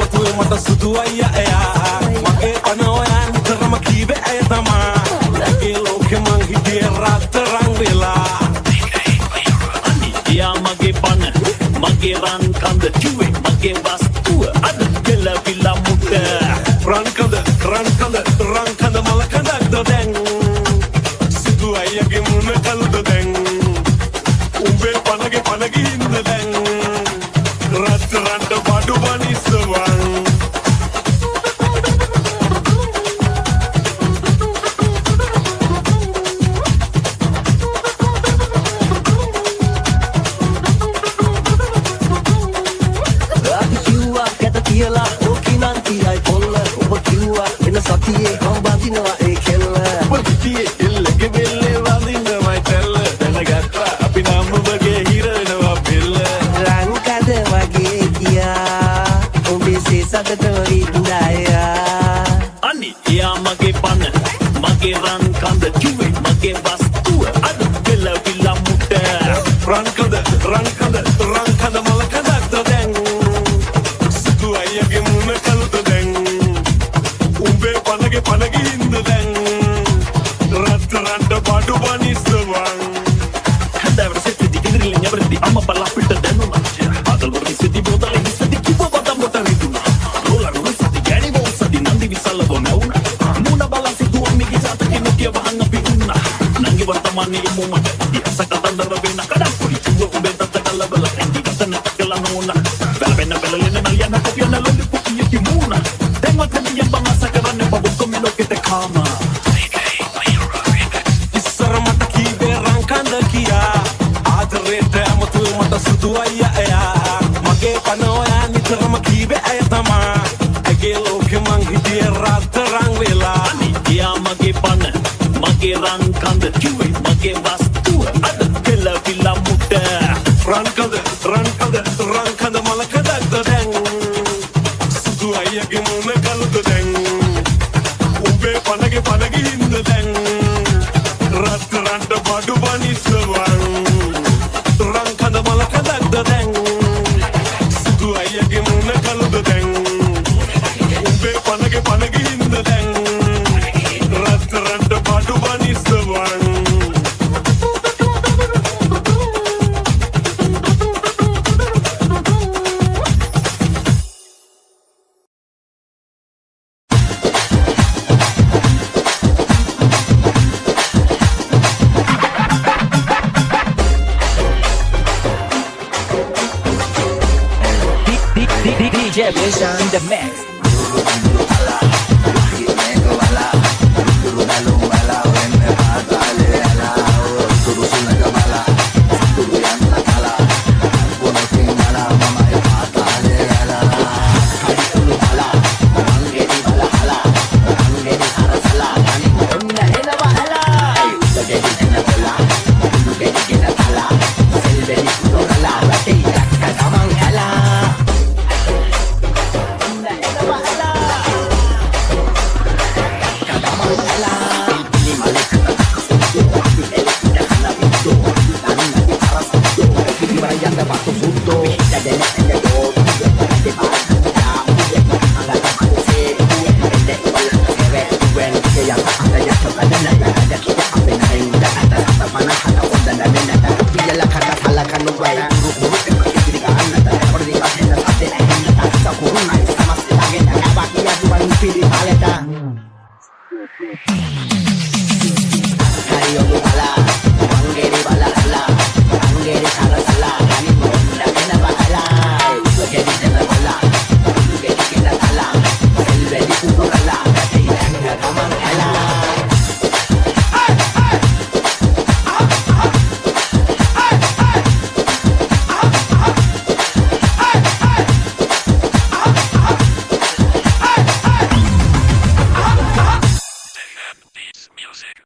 ඇමතුවේ මට සුදු අයියා එයා මගේ පන ඔයා නිතරම කීවේ ඇය තමා ඇගේ ලෝකෙ මං හිටියේ රත්තරන් වෙලා යා මගේ පන මගේ රන් කඳ කිව්වේ මගේ වස්තුව අද කෙලවිලා මුට රන් කඳ මල කඳක්ද දැන් සුදු අයියාගේ මුණ කළුද දැන් උඹේ පනගේ හින්ද දැන් රත්තරන්ට බඩු බනිස්සවන් සතියේ හම්බඳිනවා ඒ කෙල්ල පොඩියේ එල්ලගේ වෙල්ලේ වඳින්නමයි තෙල්ල දැනගත්තා අපි නම් ඔබගේ හිරනවා බෙල්ල රංකද වගේ කියා ඔබේ සේසකට විඳායා අනි යා මගේ පන මගේ රන් කඳ කිව්වේ මගේ වස්තුව අද කෙලවිලා මුට රන් කඳ මල කඳක්ද දැන් සුදු අයියාගේ මුණ කළුද දැන් උඹේ පනගේ හින්ද දැන් රත්තරන්ට බඩු බනිස්සවන් හදවත සිටි ඉදිරියෙන් යවරදී අම්ම බලා පිට දැනුණා ආතල් වරි සිටි බෝතලේ ඉස්සති කිව්ව වදම් බොට රිදුණා රෝලර් රුසති ගැණි බෝසති නන්දි විසල්ල ගොනවුණා මුණ බලා සිටු අම්මිගේ සාතකේ නොකිය වහන්න පිටුණා නංගි වර්තමානයේ මොමට දිහස කතන්දර වෙන කඩපුරි කිව්ව උඹේ තත්ත කලබල ඇන්ටි ගතන කලා නෝනා බැලෙන්න බැලෙන්න නලියන කොපියන ලොලි පුකිය කිමුණා දැන්වත් කමියෙන් බංගස කරන්න බබු කොමිලෝකෙට කාමා ඉස්සර මට කීවේ රන් කඳ කියා ආදරේට ඇමතුවේ මට සුදු අයියා එයා මගේ පන ඔයා නිතරම කීවේ ඇය තමා ඇගේ ලෝකෙ මං හිටියේ රත්තරන් වෙලා යා මගේ පන මගේ රන් කඳ කිව්වේ මගේ වස්තුව අද කෙලවිලා මුට රන් කඳ මල කඳක්ද දැන් සුදු අයියාගේ මුණ කළුද දැන් උඹේ පනගේ හින්ද දැන් රත්තරන්ට බඩු බනිස්සවන් රන් කඳ මල කඳක්ද දැන් සුදු අයියාගේ මුණ කළුද දැන් උඹේ පනගේ හින්ද දැන් රත්තරන්ට බඩු බනිස්සවන් DJ Blaze on the mix. Music.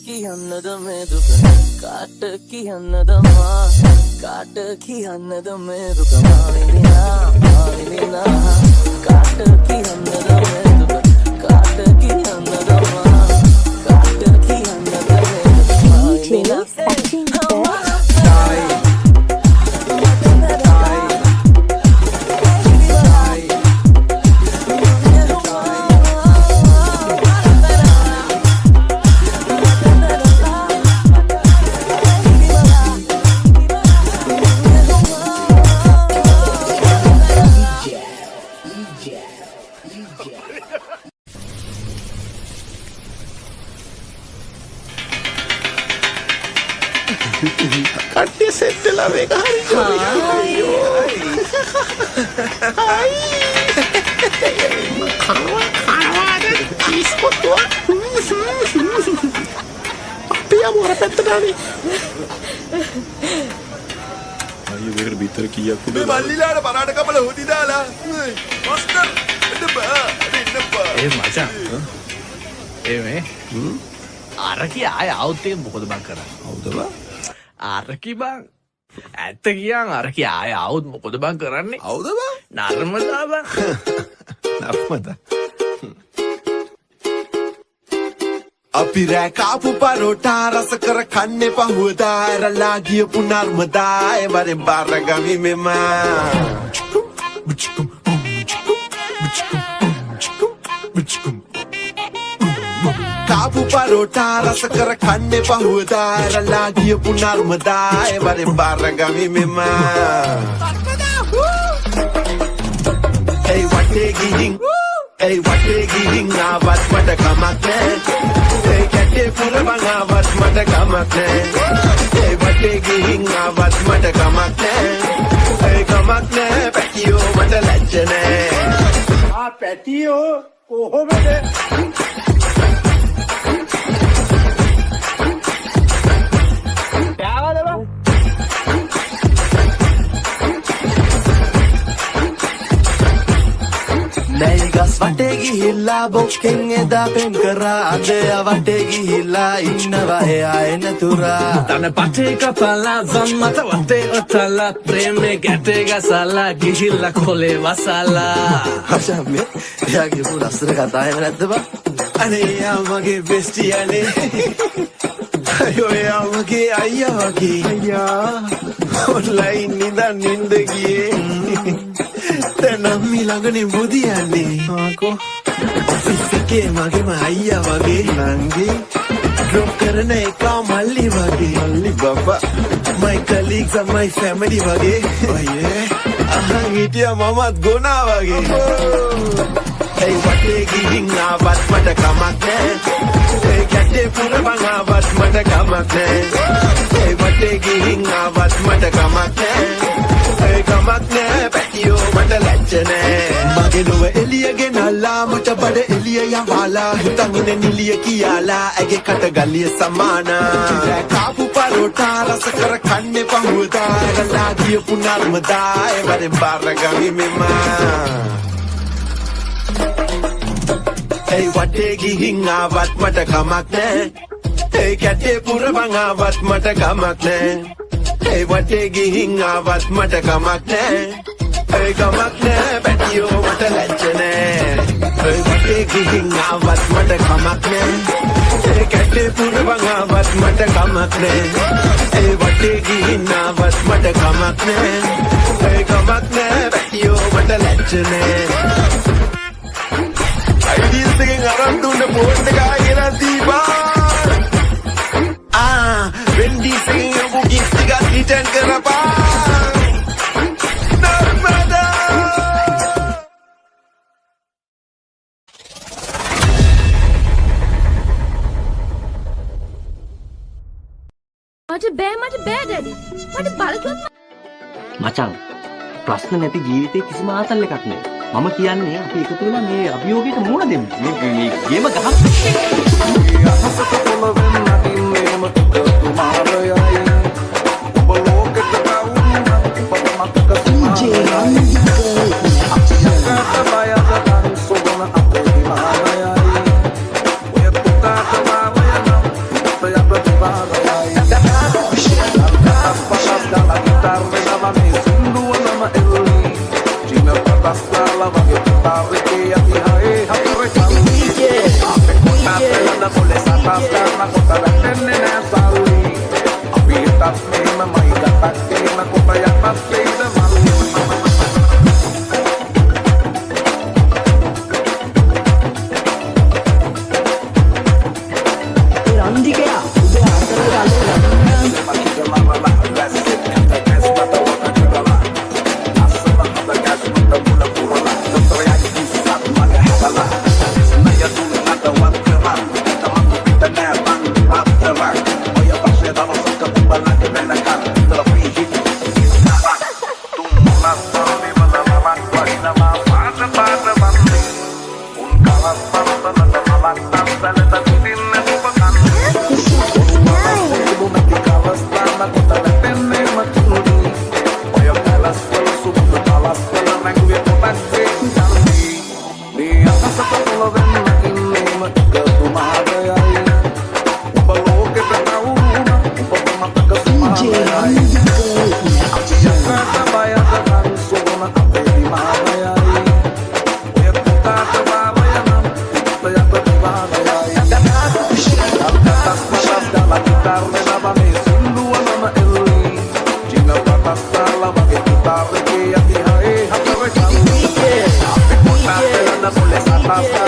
කියන්නද මේ දුක කාට කියන්නද මා කාට කියන්නද මේ දුක මාවිනා කාට කියන්නද මේ දුක කාට කියන්නද මා කාට කියන්නද මේ දුක මාවිනා කට්ටිය සෙට් වෙලා මේක හරි අපි යමු අර පැත්තට අනේ අයියෝ මේකට බිත්තර කීයක් උඩ මේ මල්ලිලාට පරාට කපලා හොදි දාලා මාස්ටර් එන්න බා ඒ මචං ඒ මේ අරකි ආය આવුත් එක මොකද බං කරන්නේ આવුද බං අරකි බං ඇත්ත කියන් අරකි ආය આવුත් මොකද බං කරන්නේ આવුද බං නර්මදා බං නර්මදා අපි රෑ කාපු පරෝටා රස කර කන්නේ පහුවදා ඇරලා ගියපු නර්මදා ඒ වරෙන් බාරගමි මෙම කාපු පරෝටා රස කර කන්නේ පහුවදා ඇරලා ගියපු නර්මදා ඒ වරෙන් බාරගමි මෙම ඒ වටේ ගිහින් ඒ වටේ ගිහින් ආවත් මට කමක් නෑ ඒ කැටේ පුරවන් ආවත් මට කමක් නෑ ඒ වටේ ගිහින් ආවත් මට කමක් නෑ ඒ කමක් නෑ පැටියෝ මට ලැජ්ජ නෑ ආ පැටියෝ කොහොමද නැයිගස් වටේ ගිහිල්ලා බොක්කෙන් එදා පෙන් කරා අද වටේ ගිහිල්ලා ඉන්නවා එයා එනතුරා තන පටේ කපලා වම් මත වටේ ඔතලා ප්‍රේමේ ගැටේ ගසලා ගිහිල්ලා කොලේ වසලා හෂාමේ එයාගේ පුලස්සර කතා එහෙම නැද්ද බං අනේ යා මගේ බෙස්ටි අනේ අයෝ යා මගේ අයියා වගේ අයියා ඔන්ලයින් නිදන් නින්ද ගියේ තනම් මිලඟනේ බුදියන්නේ ආකෝ ඔෆිස් එකේ මගේම අයියා වගේ නංගි ඩ්‍රොප් කරන එක මල්ලි වගේ මල්ලි බබා my colleagues and my family වගේ ඔයේ අහන් හිටියා මමත් ගොනා වගේ ඒ වටේ ගිහින් ආවත් මට කමක් නෑ ඒ කැටේ පුරවන් ආවත් මට කමක් නෑ ඒ වටේ ගිහින් ආවත් මට කමක් නෑ ඒ කමක් නෑ පැටියෝ මට ලැජ්ජ නෑ මගේ නොව එළිය ගෙනල්ලා මට බඩ එළිය යවාලා හිතන් ඉන්න නිලිය කියාලා ඇගේ කට ගලිය සමාන කාපු පරෝටා රස කර කන්නේ පහුවදා ඇරලා ගියපු නර්මදා ඒ වරෙන් බාරගමි මෙම ඒ වටේ ගිහින් ආවත් මට කමක් නෑ ඒ කැටේ පුරවන් ආවත් මට කමක් නෑ ඒ වටේ ගිහින් ආවත් මට කමක් නෑ ඒ කමක් නෑ පැටියෝ මට ලැජ්ජ නෑ ඒ වටේ ගිහින් ආවත් මට කමක් නෑ ඒ කැටේ පුරවන් ආවත් මට කමක් නෑ ඒ වටේ ගිහින් ආවත් මට කමක් නෑ ඒ කමක් නෑ පැටියෝ මට ලැජ්ජ නෑ ideas එකෙන් අරන් දුන්න ෆෝන් එක ආයෙලා දීපා Wendy's එකෙන් යපු gift එකක් return කරපා නර්මදා මට බෑ ඩැඩි. මට බලකියොත් මචං ප්‍රශ්න නැති ජීවිතේ කිසිම ආතල් එකක් නෑ. මම කියන්නේ අපි එකතු වෙලා මේ අභියෝගයට මුහුණ දෙමු. මේ ගේම ගහමු.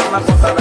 Hasta la